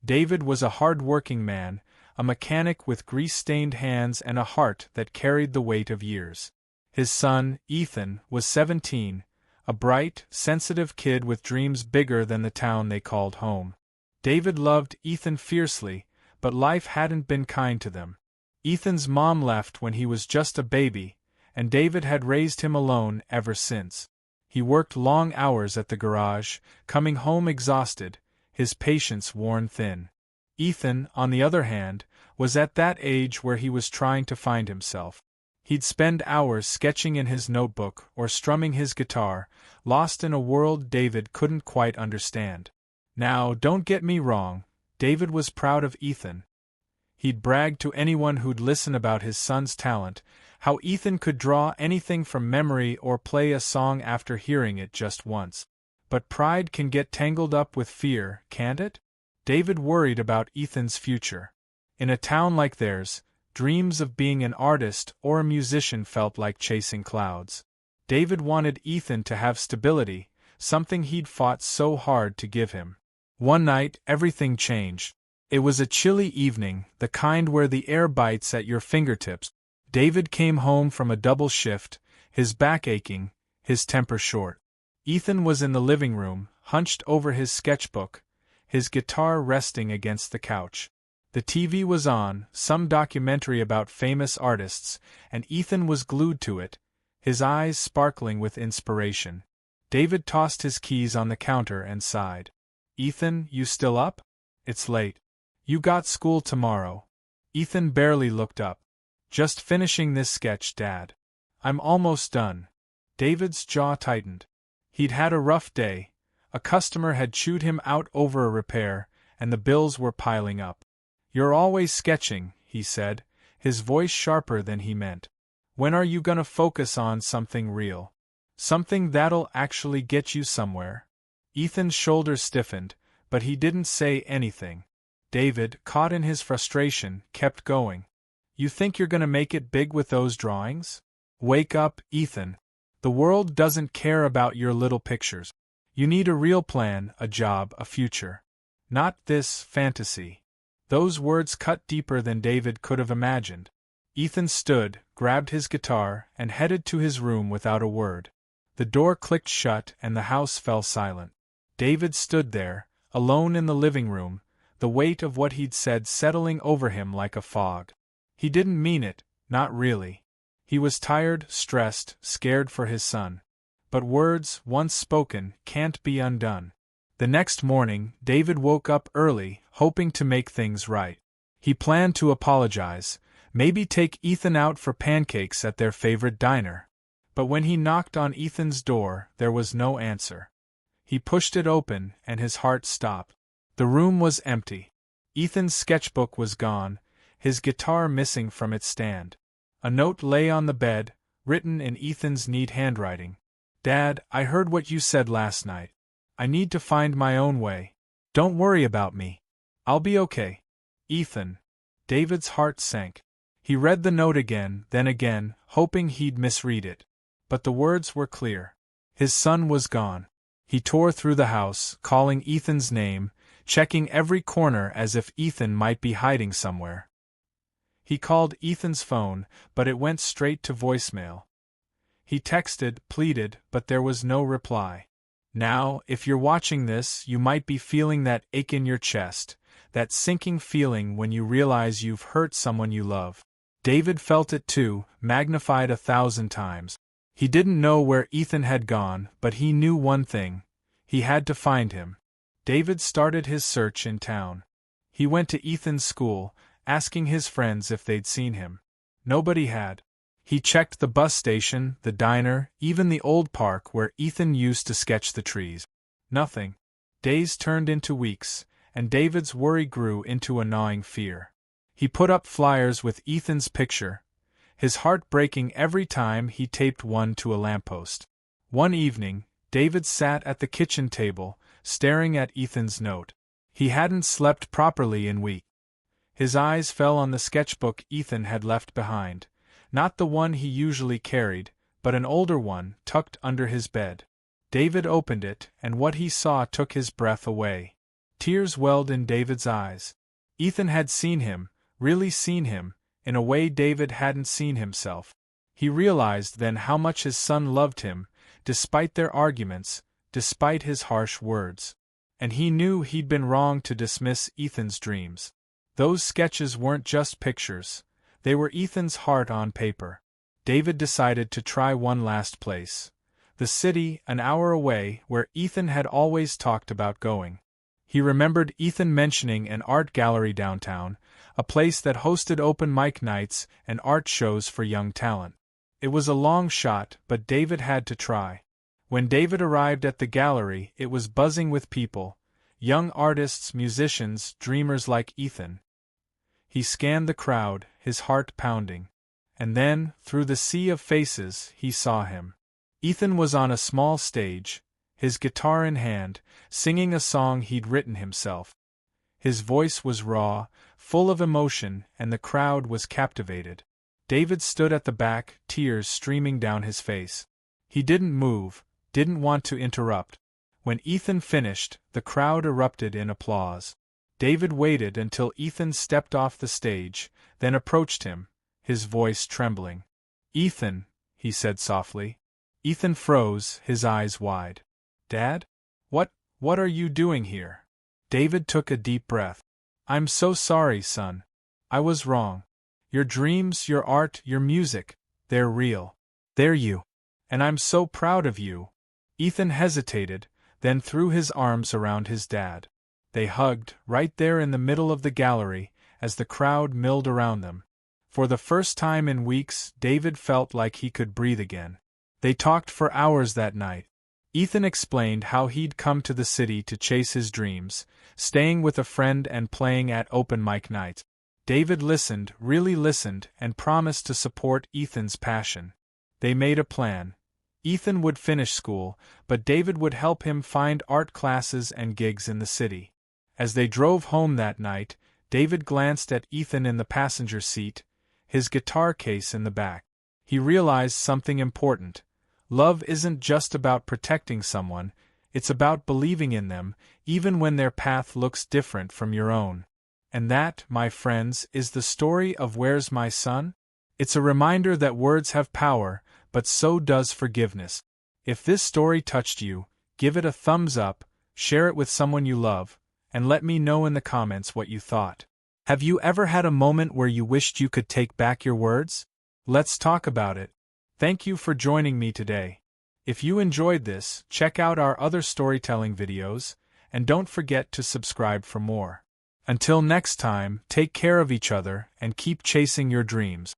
David was a hard-working man, a mechanic with grease-stained hands and a heart that carried the weight of years. His son, Ethan, was 17, a bright, sensitive kid with dreams bigger than the town they called home. David loved Ethan fiercely, but life hadn't been kind to them. Ethan's mom left when he was just a baby, and David had raised him alone ever since. He worked long hours at the garage, coming home exhausted, his patience worn thin. Ethan, on the other hand, was at that age where he was trying to find himself. He'd spend hours sketching in his notebook or strumming his guitar, lost in a world David couldn't quite understand. Now, don't get me wrong, David was proud of Ethan. He'd brag to anyone who'd listen about his son's talent, how Ethan could draw anything from memory or play a song after hearing it just once. But pride can get tangled up with fear, can't it? David worried about Ethan's future. In a town like theirs, dreams of being an artist or a musician felt like chasing clouds. David wanted Ethan to have stability, something he'd fought so hard to give him. One night, everything changed. It was a chilly evening, the kind where the air bites at your fingertips. David came home from a double shift, his back aching, his temper short. Ethan was in the living room, hunched over his sketchbook, his guitar resting against the couch. The TV was on, some documentary about famous artists, and Ethan was glued to it, his eyes sparkling with inspiration. David tossed his keys on the counter and sighed. "Ethan, you still up? It's late. You got school tomorrow." Ethan barely looked up. "Just finishing this sketch, Dad. I'm almost done." David's jaw tightened. He'd had a rough day. A customer had chewed him out over a repair, and the bills were piling up. "You're always sketching," he said, his voice sharper than he meant. "When are you gonna focus on something real? Something that'll actually get you somewhere?" Ethan's shoulders stiffened, but he didn't say anything. David, caught in his frustration, kept going. "You think you're gonna make it big with those drawings? Wake up, Ethan. The world doesn't care about your little pictures. You need a real plan, a job, a future. Not this fantasy." Those words cut deeper than David could have imagined. Ethan stood, grabbed his guitar, and headed to his room without a word. The door clicked shut and the house fell silent. David stood there, alone in the living room, the weight of what he'd said settling over him like a fog. He didn't mean it, not really. He was tired, stressed, scared for his son. But words, once spoken, can't be undone. The next morning, David woke up early, hoping to make things right. He planned to apologize, maybe take Ethan out for pancakes at their favorite diner. But when he knocked on Ethan's door, there was no answer. He pushed it open, and his heart stopped. The room was empty. Ethan's sketchbook was gone, his guitar missing from its stand. A note lay on the bed, written in Ethan's neat handwriting. "Dad, I heard what you said last night. I need to find my own way. Don't worry about me. I'll be okay. Ethan." David's heart sank. He read the note again, then again, hoping he'd misread it. But the words were clear. His son was gone. He tore through the house, calling Ethan's name, checking every corner as if Ethan might be hiding somewhere. He called Ethan's phone, but it went straight to voicemail. He texted, pleaded, but there was no reply. Now, if you're watching this, you might be feeling that ache in your chest, that sinking feeling when you realize you've hurt someone you love. David felt it too, magnified 1,000 times. He didn't know where Ethan had gone, but he knew one thing. He had to find him. David started his search in town. He went to Ethan's school, asking his friends if they'd seen him. Nobody had. He checked the bus station, the diner, even the old park where Ethan used to sketch the trees. Nothing. Days turned into weeks, and David's worry grew into a gnawing fear. He put up flyers with Ethan's picture, his heart breaking every time he taped one to a lamppost. One evening, David sat at the kitchen table, staring at Ethan's note. He hadn't slept properly in weeks. His eyes fell on the sketchbook Ethan had left behind. Not the one he usually carried, but an older one, tucked under his bed. David opened it, and what he saw took his breath away. Tears welled in David's eyes. Ethan had seen him, really seen him, in a way David hadn't seen himself. He realized then how much his son loved him, despite their arguments, despite his harsh words. And he knew he'd been wrong to dismiss Ethan's dreams. Those sketches weren't just pictures, they were Ethan's heart on paper. David decided to try one last place. The city, an hour away, where Ethan had always talked about going. He remembered Ethan mentioning an art gallery downtown, a place that hosted open mic nights and art shows for young talent. It was a long shot, but David had to try. When David arrived at the gallery, it was buzzing with people, young artists, musicians, dreamers like Ethan. He scanned the crowd, his heart pounding. And then, through the sea of faces, he saw him. Ethan was on a small stage, his guitar in hand, singing a song he'd written himself. His voice was raw, full of emotion, and the crowd was captivated. David stood at the back, tears streaming down his face. He didn't move, didn't want to interrupt. When Ethan finished, the crowd erupted in applause. David waited until Ethan stepped off the stage, then approached him, his voice trembling. "Ethan," he said softly. Ethan froze, his eyes wide. "Dad? What are you doing here?" David took a deep breath. "I'm so sorry, son. I was wrong. Your dreams, your art, your music, they're real. They're you. And I'm so proud of you." Ethan hesitated, then threw his arms around his dad. They hugged, right there in the middle of the gallery, as the crowd milled around them. For the first time in weeks, David felt like he could breathe again. They talked for hours that night. Ethan explained how he'd come to the city to chase his dreams, staying with a friend and playing at open mic nights. David listened, really listened, and promised to support Ethan's passion. They made a plan. Ethan would finish school, but David would help him find art classes and gigs in the city. As they drove home that night, David glanced at Ethan in the passenger seat, his guitar case in the back. He realized something important. Love isn't just about protecting someone, it's about believing in them, even when their path looks different from your own. And that, my friends, is the story of Where's My Son? It's a reminder that words have power, but so does forgiveness. If this story touched you, give it a thumbs up, share it with someone you love, and let me know in the comments what you thought. Have you ever had a moment where you wished you could take back your words? Let's talk about it. Thank you for joining me today. If you enjoyed this, check out our other storytelling videos, and don't forget to subscribe for more. Until next time, take care of each other and keep chasing your dreams.